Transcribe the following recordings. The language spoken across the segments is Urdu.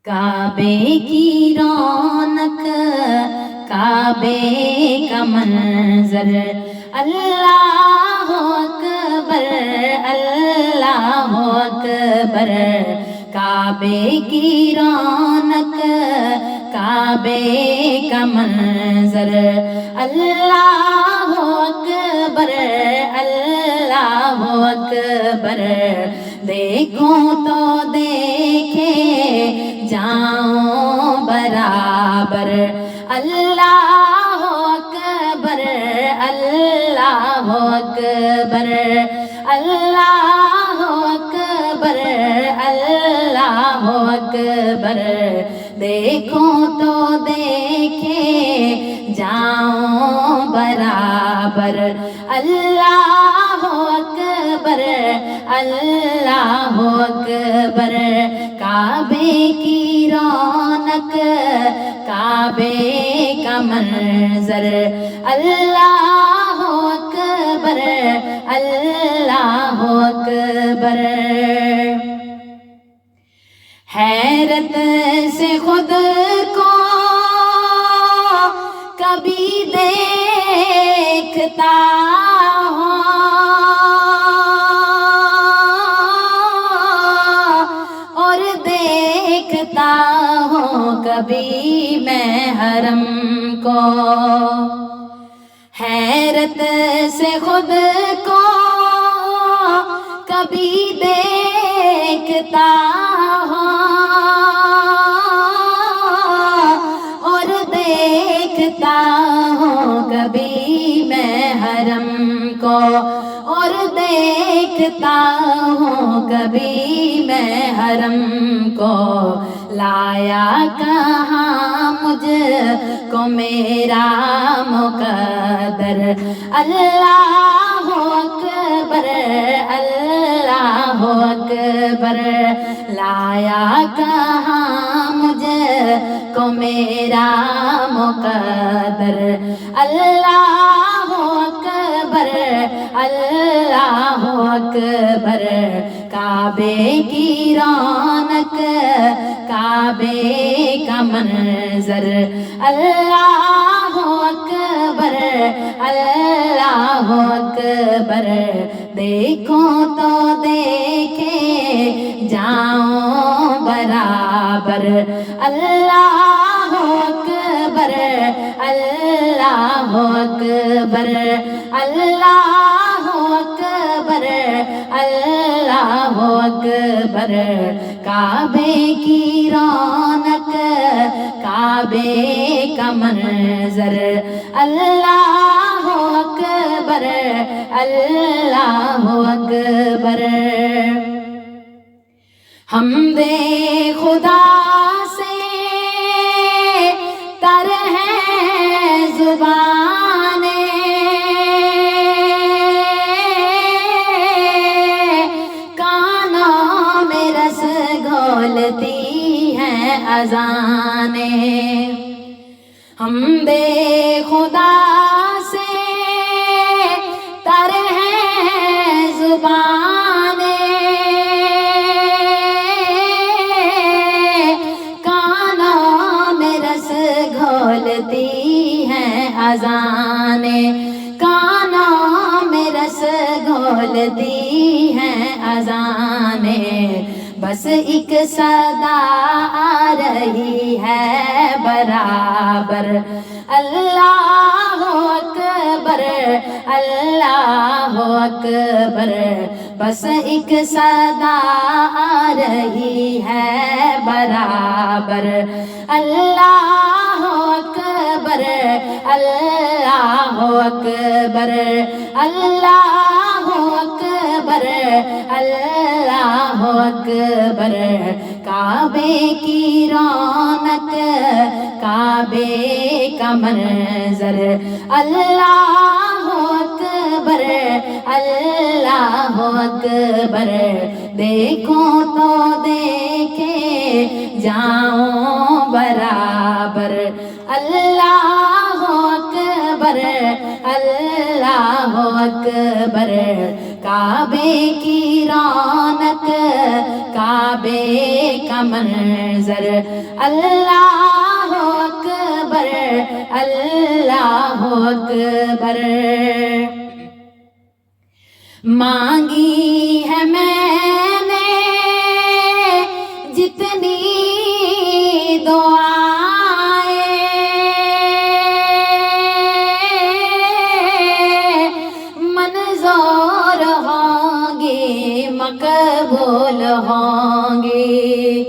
کعبے کی رونق، کعبے کا منظر، اللہ اکبر، اللہ اکبر۔ کعبے کی رونق، کعبے کا منظر، اللہ اکبر، اللہ اکبر۔ دیکھوں تو دیکھے جاؤں برابر، اللہ اکبر، اللہ اکبر، اللہ اکبر، اللہ اکبر۔ دیکھوں تو دیکھے جاؤں برابر، اللہ اکبر، اللہ اکبر۔ کعبے کی رونق، کعبے کا منظر، اللہ اکبر، اللہ اکبر۔ حیرت سے خود کو کبھی دیکھتا ہوں، اور دیکھتا ہوں کبھی میں حرم کو۔ حیرت سے خود کو کبھی دیکھتا ہوں، اور دیکھتا ہوں کبھی میں حرم کو، اور دیکھتا ہوں کبھی میں حرم کو۔ لایا کہاں مجھ کو میرا مقدر، اللہ اکبر، اللہ اکبر۔ لایا کہاں مجھ کو میرا مقدر، اللہ اکبر، اللہ اکبر۔ کعبے کی رونق، کعبے کا منظر، اللہ اکبر، اللہ اکبر۔ دیکھوں تو دیکھے جاؤں برابر، اللہ اکبر، اللہ اکبر، اللہ اکبر، اللہ اکبر۔ کعبے کی رونق، کعبے کا منظر، اللہ اکبر، اللہ اکبر۔ حمد خدا سے تر ہے زبانیں، کانوں میں رس گھولتی ہیں اذانیں۔ حمد خدا سے تر ہے زبانیں، کانوں میں رس گھولتی ہیں اذانیں، کانوں میں رس گھولتی ہیں اذانیں۔ بس ایک صدا آ رہی ہے برابر، اللہ اکبر، اللہ اکبر۔ بس ایک صدا آ رہی ہے برابر، اللہ اکبر، اللہ اکبر، اللہ اکبر، اللہ اکبر۔ کعبے کی رونق، کعبے کا منظر، اللہ اکبر، اللہ اکبر۔ دیکھوں تو دیکھے جاؤں برابر، اللہ اکبر، اللہ اکبر۔ کعبے کی رونق کعبے کا منظر اللہ اکبر اللہ اکبر مانگی ہے میں نے جتنی منظور ہوں گی مقبول ہوں گی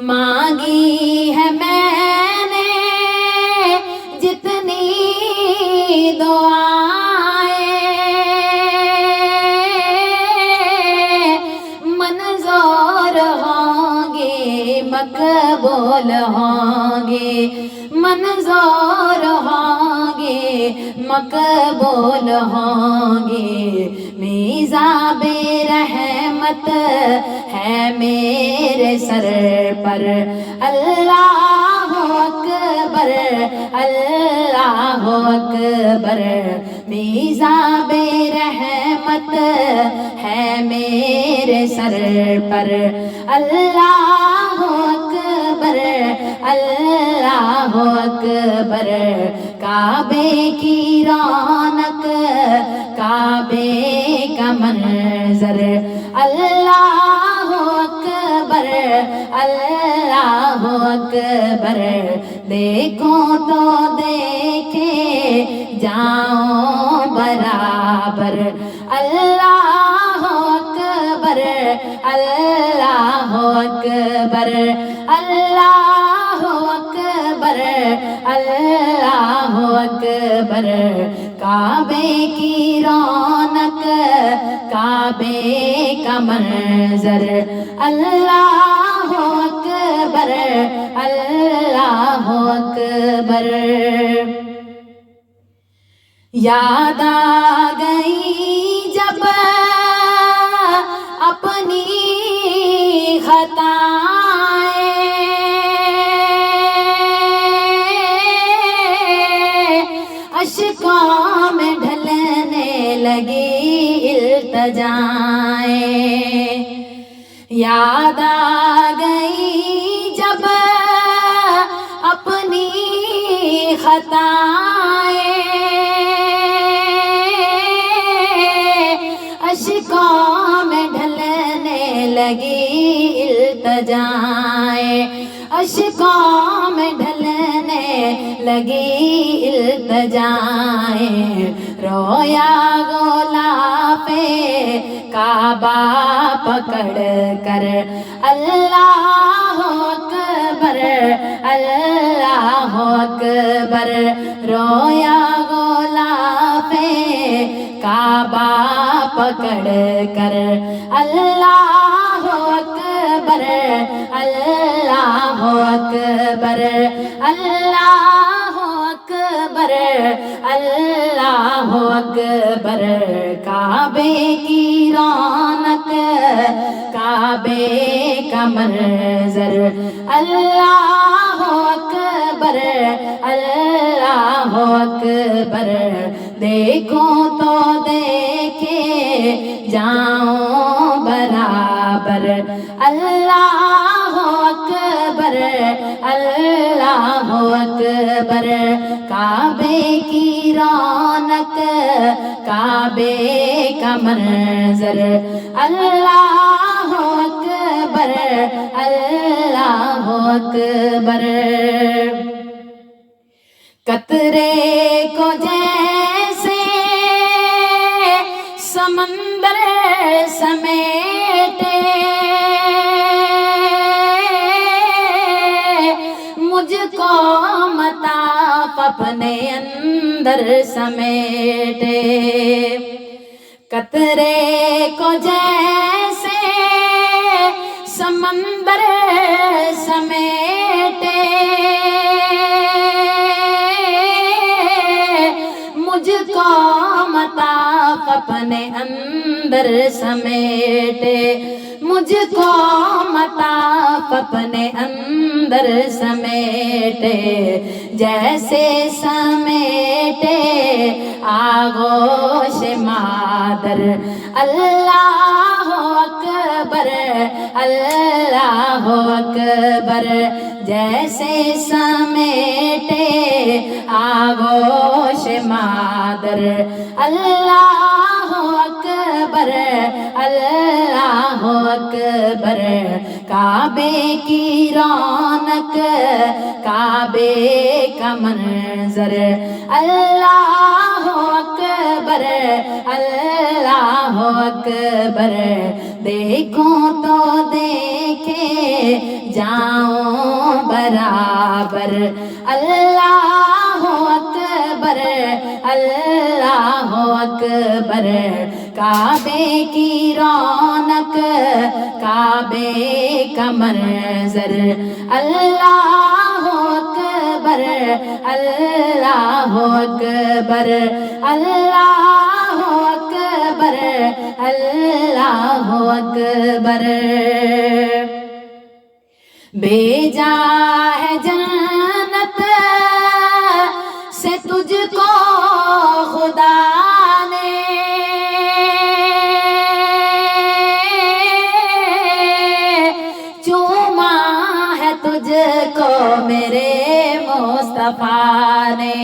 مانگی ہے میں نے جتنی منظور ہوں گی مقبول ہوں گی منظور ہوں گی مقبول ہوں گی میزاب رحمت ہے میرے سر پر اللہ اکبر اللہ اکبر میزاب رحمت ہے میرے سر پر اللہ اکبر اللہ اکبر کعبے کی رونق کعبے کا منظر اللہ اکبر اللہ اکبر دیکھو تو دیکھے جاؤں برابر اللہ اکبر اللہ اکبر اللہ اکبر اللہ اکبر کعبے کی رونق کعبے کا منظر اللہ اکبر اللہ اکبر یاد آ گئی جب اپنی خطائیں اشکوں میں ڈھلنے لگی التجائیں یاد آ گئی جب اپنی خطائیں اشکوں میں ڈھلنے لگی التجائیں اشکوں میں ڈھلنے لگی التجائیں رویا غلاف کعبہ پکڑ کر اللہ اکبر اللہ اکبر رویا غلاف کعبہ پکڑ کر اللہ اکبر اللہ اکبر اللہ اکبر اللہ اکبر کعبے کی رونق کعبے کا منظر اللہ اکبر اللہ اکبر دیکھو تو دیکھے جاؤں برابر اللہ اکبر اللہ اکبر کعبے کی رونق کعبے کا منظر اللہ اکبر اللہ اکبر قطرے کو جیسے سمندر سمیٹے مجھ کو مطاف اپنے اندر سمیٹے قطرے کو جیسے سمندر سمیٹے مجھ کو مطاف اپنے اندر سمیٹے مجھ کو مطاف اپنے اندر سمیٹے جیسے سمیٹے آغوش مادر اللہ اکبر اللہ اکبر، جیسے سمیٹے آغوش مادر، اللہ اکبر اللہ اکبر، کعبے کی رونق کعبے کا منظر، اللہ اکبر اللہ اکبر، دیکھوں تو دیکھے جاؤں برابر، اللہ اکبر اللہ اکبر، کعبے کی رونق کعبے کا منظر، اللہ اکبر اللہ اکبر اللہ اکبر اللہ اکبر، بھیجا ہے جنت سے تجھ کو خدا نے، چوما ہے تجھ کو میرے مصطفیٰ نے،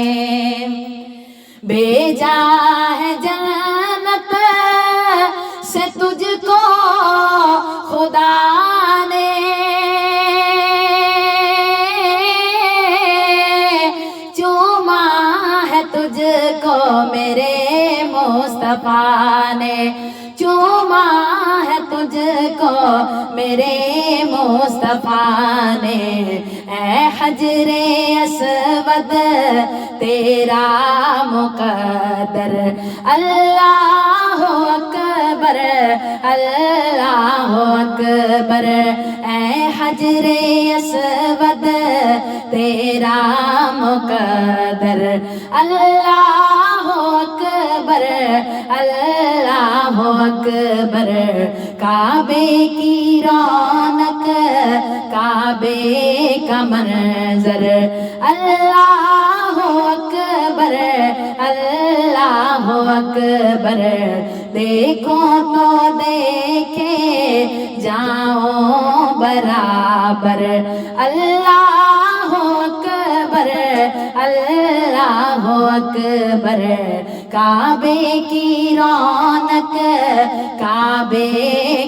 بھیجا ہے جنت سے تجھ کو خدا نے، چوما ہے تجھ کو میرے مصطفیٰ نے، چوما ہے تجھ کو میرے مصطفیٰ نے، اے حجر اسود تیرا مقدر، اللہ اکبر اللہ اکبر، اے حجر اسود تیرا مقدر، اللہ اکبر اللہ اکبر، کعبے کی رونق کعبے کا منظر، اللہ اکبر اللہ اکبر، دیکھو تو دیکھے جاؤں برابر، اللہ اکبر اللہ اکبر، کعبے کی رونق کعبے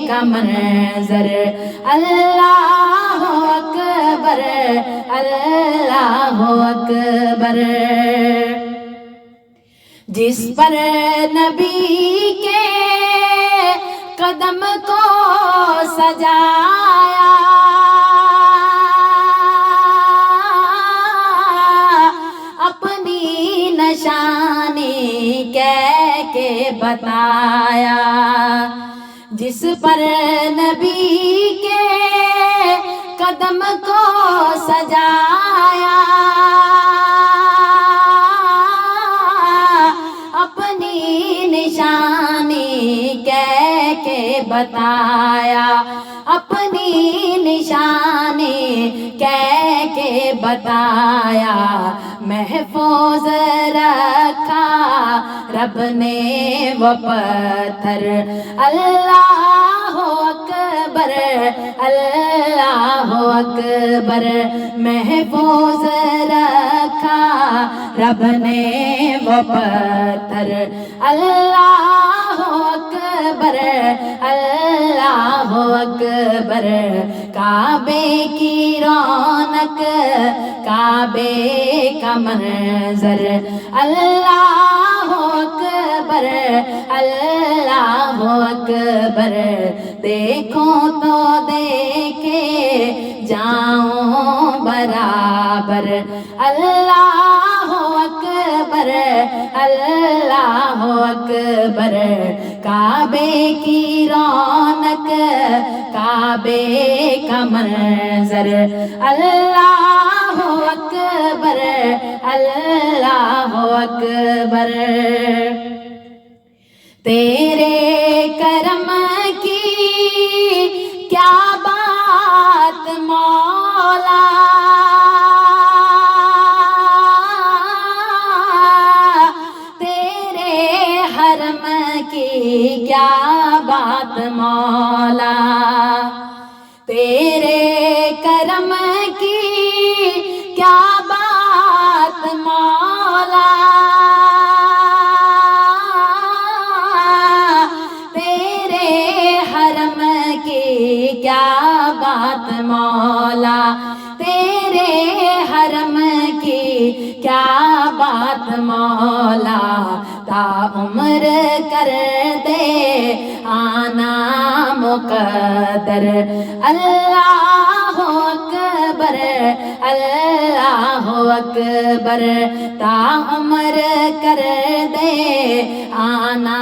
کا منظر، اللہ اکبر اللہ اکبر، جس پر نبی کے قدم کو سجایا، اپنی نشانی کہہ کے بتایا، جس پر نبی کے قدم کو سجایا، اپنی نشانی کہہ کے بتایا، اپنی نشانی کہہ کے بتایا، محفوظ رکھا رب نے وہ پتھر، اللہ اکبر اللہ اکبر، محفوظ رکھا رب نے وہ پتھر، اللہ اکبر اللہ اکبر، کعبے کی رونق کعبے کا منظر، اللہ اکبر اللہ اکبر، دیکھو تو دیکھے جاؤں برابر، اللہ اکبر اللہ اکبر، کعبے کی رونق کعبے کا منظر، اللہ اکبر اللہ اکبر، تیرے کرم کی کیا بات مولا، تیرے حرم کی کیا بات مولا، تیرے کرم کی کیا بات مولا، تیرے حرم کی کیا بات مولا، تیرے حرم کی کیا بات مولا، تا عمر کر دے آنا مقدر، اللہ اکبر اللہ اکبر، تا عمر کر دے آنا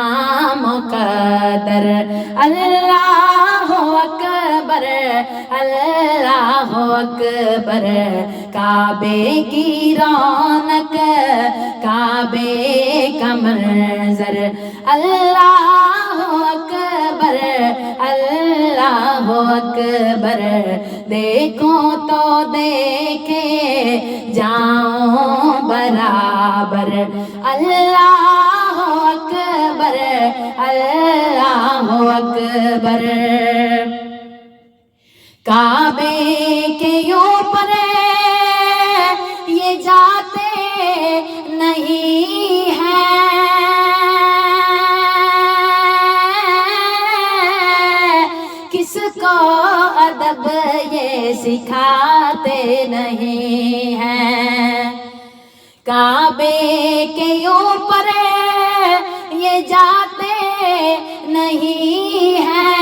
مقدر، اللہ اکبر اللہ اکبر، کعبے کی رونق کعبے کا منظر، اللہ اکبر اللہ اکبر، دیکھو تو دیکھے جاؤں برابر، اللہ اکبر اللہ اکبر، کعبے کے اوپر یہ جاتے نہیں ہیں، کس کو ادب یہ سکھاتے نہیں ہیں، کعبے کے اوپر یہ جاتے نہیں ہیں،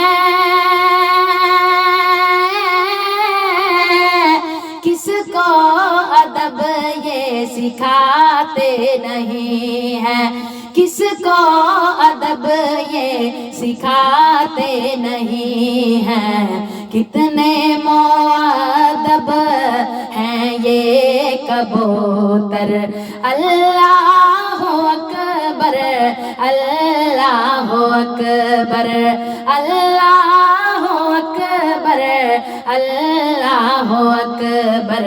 کس کو ادب یہ سکھاتے نہیں ہیں، کس کو ادب یہ سکھاتے نہیں ہیں، کتنے مؤدب ہیں یہ کبوتر، اللہ اکبر اللہ اکبر اللہ اکبر اللہ اکبر،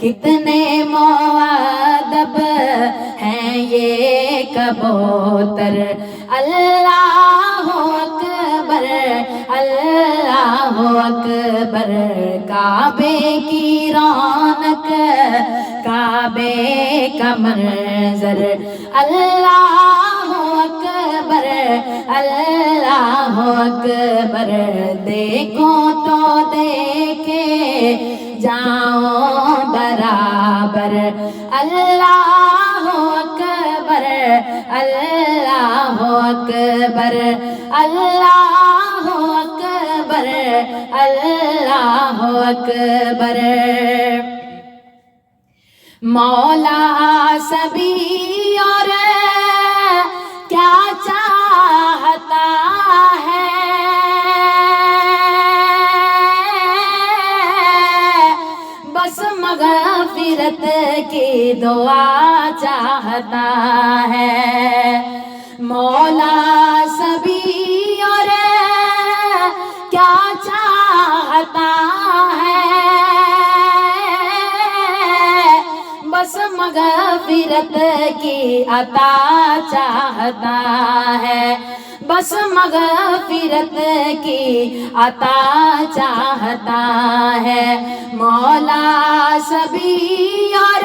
کتنے مؤدب ہیں یہ کبوتر، اللہ اکبر اللہ اکبر، کعبے کی رونق کعبے کا منظر، اللہ اکبر اللہ اکبر، دیکھو تو دیکھے جاؤں برابر، اللہ اکبر اللہ اکبر اللہ اکبر اللہ اکبر، مولا سبھی اور کیا چاہتا ہے، بس مغفرت کی دعا چاہتا ہے، مولا سبھی اور کیا چاہتا ہے، بس مغفرت کی عطا چاہتا ہے، بس مغفرت کی عطا چاہتا ہے، مولا سبھی اور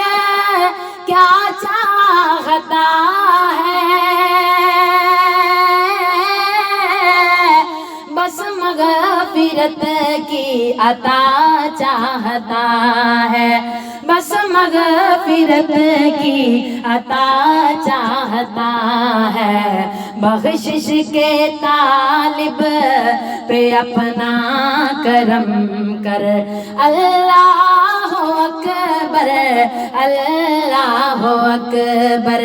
کیا چاہتا ہے، بس مغفرت کی عطا چاہتا ہے، بس مغفرت کی عطا چاہتا ہے، بخشش کے طالب پہ اپنا کرم کر، اللہ اکبر اللہ اکبر،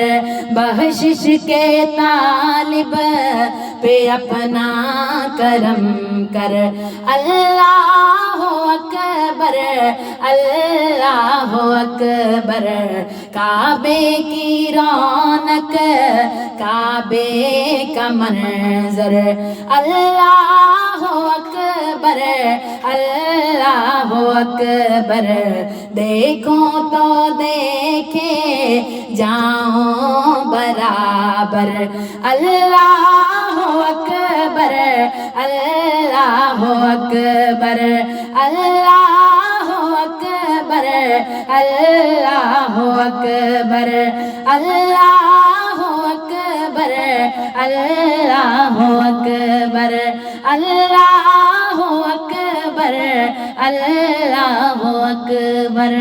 بخشش کے طالب پہ اپنا کرم کر، اللہ اکبر اللہ اکبر، کعبے کی رونق کعبے کا منظر، اللہ اکبر اللہ اکبر، دیکھو تو دیکھے جاؤں برابر اللہ اکبر اللہ اکبر اللہ اکبر اللہ اکبر اللہ اکبر اللہ اکبر اللہ اکبر اللہ اکبر